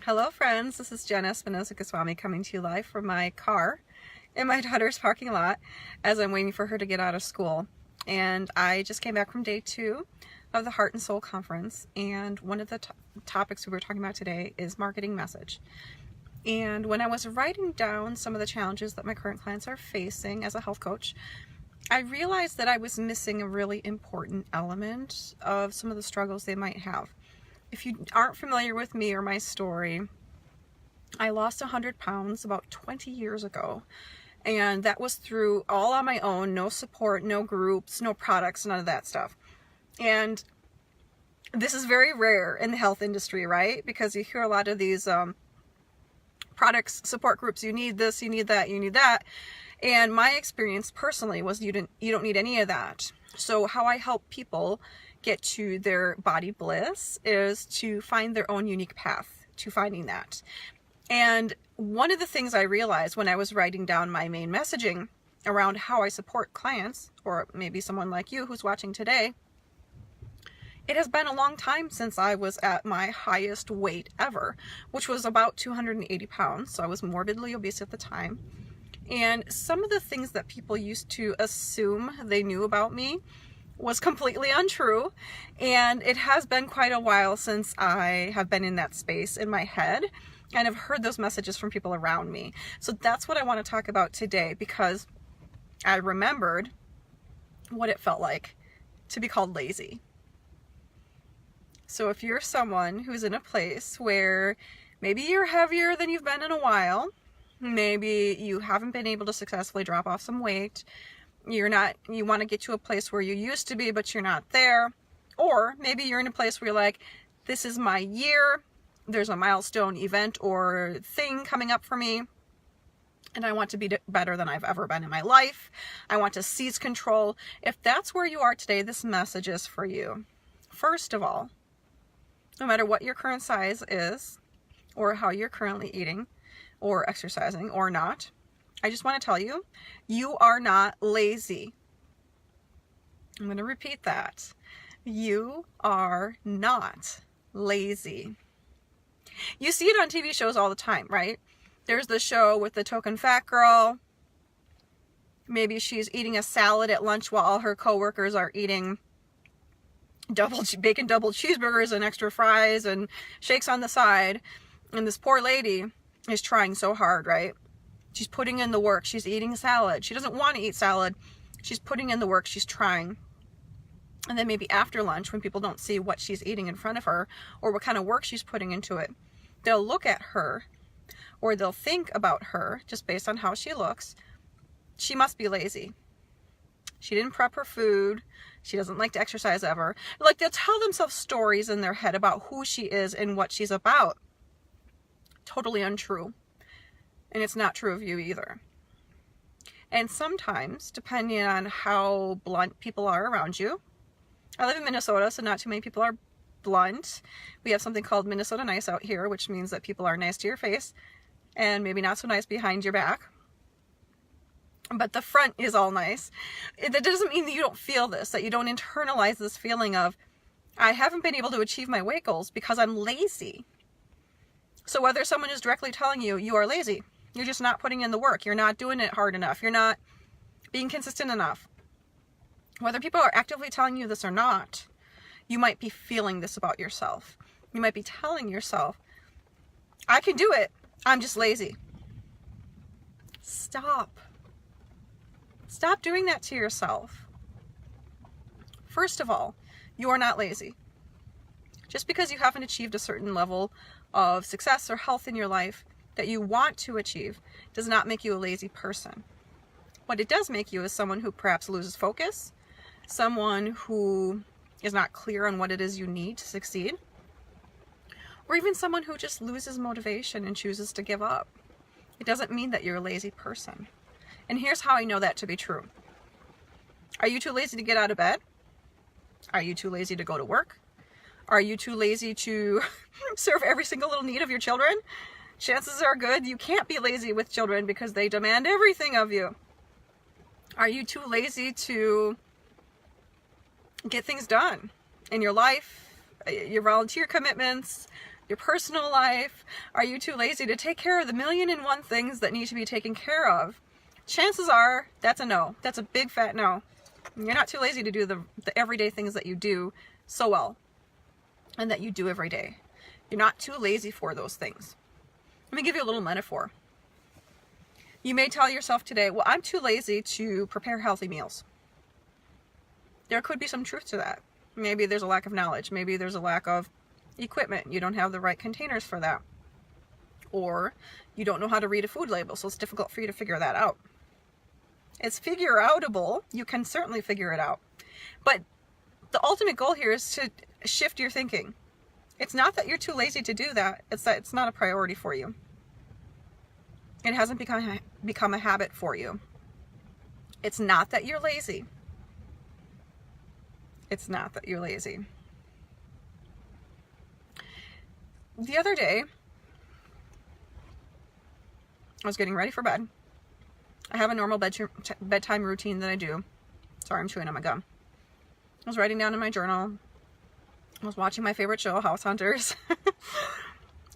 Hello friends, this is Jen Espinosa-Goswami coming to you live from my car in my daughter's parking lot as I'm waiting for her to get out of school. And I just came back from day 2 of the Heart and Soul Conference, and one of the topics we were talking about today is marketing message. And when I was writing down some of the challenges that my current clients are facing as a health coach, I realized that I was missing a really important element of some of the struggles they might have. If you aren't familiar with me or my story, I lost 100 pounds about 20 years ago. And that was through all on my own, no support, no groups, no products, none of that stuff. And this is very rare in the health industry, right? Because you hear a lot of these products, support groups, you need this, you need that, you need that. And my experience personally was you don't need any of that. So how I help people get to their body bliss is to find their own unique path to finding that. And one of the things I realized when I was writing down my main messaging around how I support clients, or maybe someone like you who's watching today, it has been a long time since I was at my highest weight ever, which was about 280 pounds. So I was morbidly obese at the time. And some of the things that people used to assume they knew about me was completely untrue. And it has been quite a while since I have been in that space in my head and have heard those messages from people around me. So that's what I want to talk about today, because I remembered what it felt like to be called lazy. So if you're someone who's in a place where maybe you're heavier than you've been in a while, maybe you haven't been able to successfully drop off some weight, you want to get to a place where you used to be, but you're not there. Or maybe you're in a place where you're like, this is my year, there's a milestone event or thing coming up for me, and I want to be better than I've ever been in my life. I want to seize control. If that's where you are today, this message is for you. First of all, no matter what your current size is, or how you're currently eating, or exercising, or not, I just want to tell you, you are not lazy. I'm going to repeat that. You are not lazy. You see it on TV shows all the time, right? There's the show with the token fat girl. Maybe she's eating a salad at lunch while all her coworkers are eating bacon double cheeseburgers and extra fries and shakes on the side. And this poor lady is trying so hard, right? She's putting in the work. She's eating salad. She doesn't want to eat salad. She's putting in the work. She's trying. And then maybe after lunch, when people don't see what she's eating in front of her or what kind of work she's putting into it, they'll look at her or they'll think about her just based on how she looks. She must be lazy. She didn't prep her food. She doesn't like to exercise ever. Like, they'll tell themselves stories in their head about who she is and what she's about. Totally untrue. And it's not true of you either. And sometimes, depending on how blunt people are around you, I live in Minnesota, so not too many people are blunt. We have something called Minnesota nice out here, which means that people are nice to your face and maybe not so nice behind your back. But the front is all nice. That doesn't mean that you don't feel this, that you don't internalize this feeling of, I haven't been able to achieve my weight goals because I'm lazy. So whether someone is directly telling you, you are lazy, you're just not putting in the work, you're not doing it hard enough, you're not being consistent enough. Whether people are actively telling you this or not, you might be feeling this about yourself. You might be telling yourself, I can do it, I'm just lazy. Stop. Stop doing that to yourself. First of all, you are not lazy. Just because you haven't achieved a certain level of success or health in your life that you want to achieve does not make you a lazy person. What it does make you is someone who perhaps loses focus, someone who is not clear on what it is you need to succeed, or even someone who just loses motivation and chooses to give up. It doesn't mean that you're a lazy person. And here's how I know that to be true. Are you too lazy to get out of bed? Are you too lazy to go to work? Are you too lazy to serve every single little need of your children? Chances are good you can't be lazy with children because they demand everything of you. Are you too lazy to get things done in your life, your volunteer commitments, your personal life? Are you too lazy to take care of the 1,000,001 things that need to be taken care of? Chances are that's a no. That's a big fat no. You're not too lazy to do the everyday things that you do so well and that you do every day. You're not too lazy for those things. Let me give you a little metaphor. You may tell yourself today, well, I'm too lazy to prepare healthy meals. There could be some truth to that. Maybe there's a lack of knowledge. Maybe there's a lack of equipment. You don't have the right containers for that. Or you don't know how to read a food label, so it's difficult for you to figure that out. It's figure-outable. You can certainly figure it out. But the ultimate goal here is to shift your thinking. It's not that you're too lazy to do that. It's that it's not a priority for you. It hasn't become a habit for you. It's not that you're lazy. It's not that you're lazy. The other day, I was getting ready for bed. I have a normal bedtime routine that I do. Sorry, I'm chewing on my gum. I was writing down in my journal. I was watching my favorite show, House Hunters.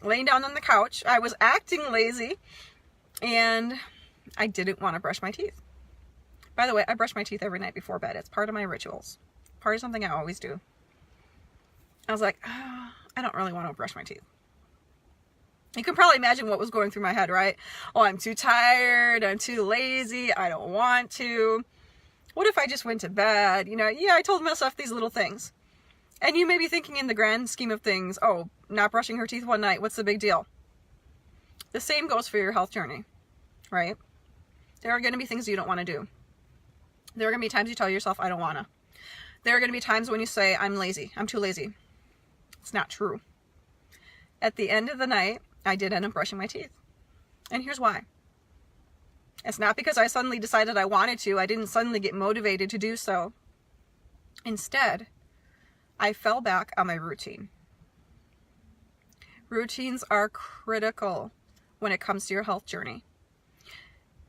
Laying down on the couch. I was acting lazy. And I didn't want to brush my teeth. By the way, I brush my teeth every night before bed. It's part of my rituals. Part of something I always do. I was like, oh, I don't really want to brush my teeth. You can probably imagine what was going through my head, right? Oh, I'm too tired. I'm too lazy. I don't want to. What if I just went to bed? You know, yeah, I told myself these little things. And you may be thinking in the grand scheme of things, oh, not brushing her teeth one night, what's the big deal? The same goes for your health journey, right? There are going to be things you don't want to do. There are going to be times you tell yourself, I don't want to. There are going to be times when you say, I'm lazy. I'm too lazy. It's not true. At the end of the night, I did end up brushing my teeth. And here's why. It's not because I suddenly decided I wanted to. I didn't suddenly get motivated to do so. Instead, I fell back on my routine. Routines are critical when it comes to your health journey.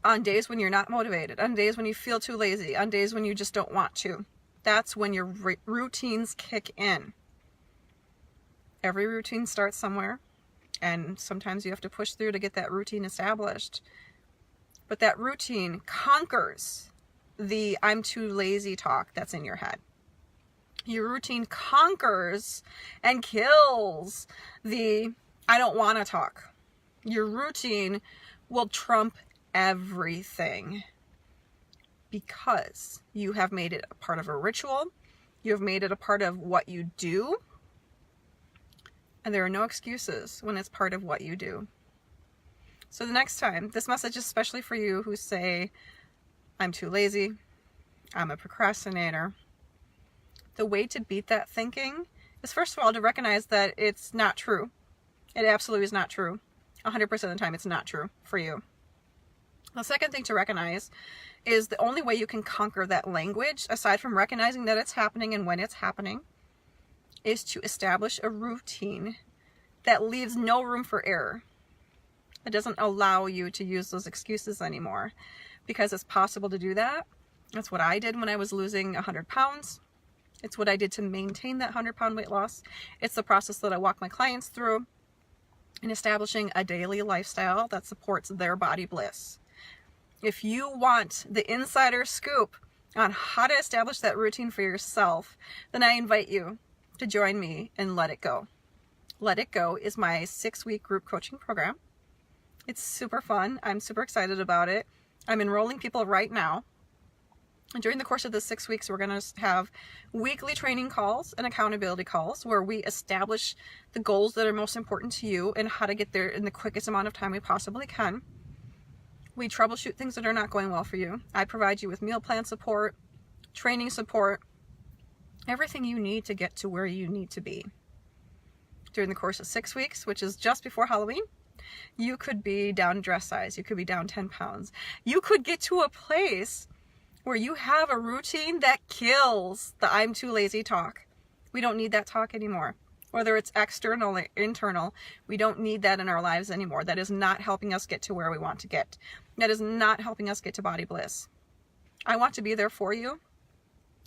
On days when you're not motivated, on days when you feel too lazy, on days when you just don't want to, that's when your routines kick in. Every routine starts somewhere, and sometimes you have to push through to get that routine established. But that routine conquers the I'm too lazy talk that's in your head. Your routine conquers and kills the I don't want to talk. Your routine will trump everything because you have made it a part of a ritual. You have made it a part of what you do. And there are no excuses when it's part of what you do. So the next time, this message is especially for you who say, I'm too lazy, I'm a procrastinator. The way to beat that thinking is, first of all, to recognize that it's not true. It absolutely is not true. 100% of the time, it's not true for you. The second thing to recognize is the only way you can conquer that language, aside from recognizing that it's happening and when it's happening, is to establish a routine that leaves no room for error. It doesn't allow you to use those excuses anymore, because it's possible to do that. That's what I did when I was losing 100 pounds. It's what I did to maintain that 100-pound weight loss. It's the process that I walk my clients through in establishing a daily lifestyle that supports their body bliss. If you want the insider scoop on how to establish that routine for yourself, then I invite you to join me in Let It Go. Let It Go is my 6-week group coaching program. It's super fun. I'm super excited about it. I'm enrolling people right now. And during the course of the 6 weeks, we're going to have weekly training calls and accountability calls where we establish the goals that are most important to you and how to get there in the quickest amount of time we possibly can. We troubleshoot things that are not going well for you. I provide you with meal plan support, training support, everything you need to get to where you need to be. During the course of 6 weeks, which is just before Halloween, you could be down dress size. You could be down 10 pounds. You could get to a place where you have a routine that kills the I'm too lazy talk. We don't need that talk anymore. Whether it's external or internal, we don't need that in our lives anymore. That is not helping us get to where we want to get. That is not helping us get to body bliss. I want to be there for you.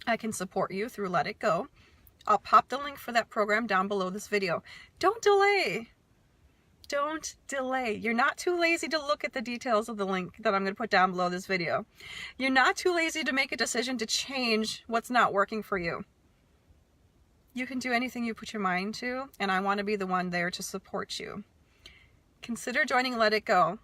I can support you through Let It Go. I'll pop the link for that program down below this video. Don't delay. Don't delay. You're not too lazy to look at the details of the link that I'm going to put down below this video. You're not too lazy to make a decision to change what's not working for you. You can do anything you put your mind to, and I want to be the one there to support you. Consider joining Let It Go.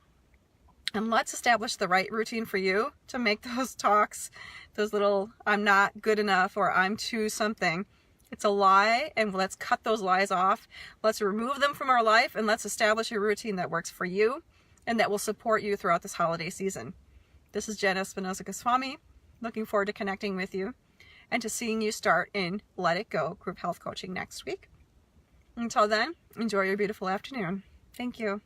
And let's establish the right routine for you to make those talks, those little I'm not good enough or I'm too something. It's a lie, and let's cut those lies off. Let's remove them from our life, and let's establish a routine that works for you and that will support you throughout this holiday season. This is Jen Espinosa-Goswami. Looking forward to connecting with you and to seeing you start in Let It Go group health coaching next week. Until then, enjoy your beautiful afternoon. Thank you.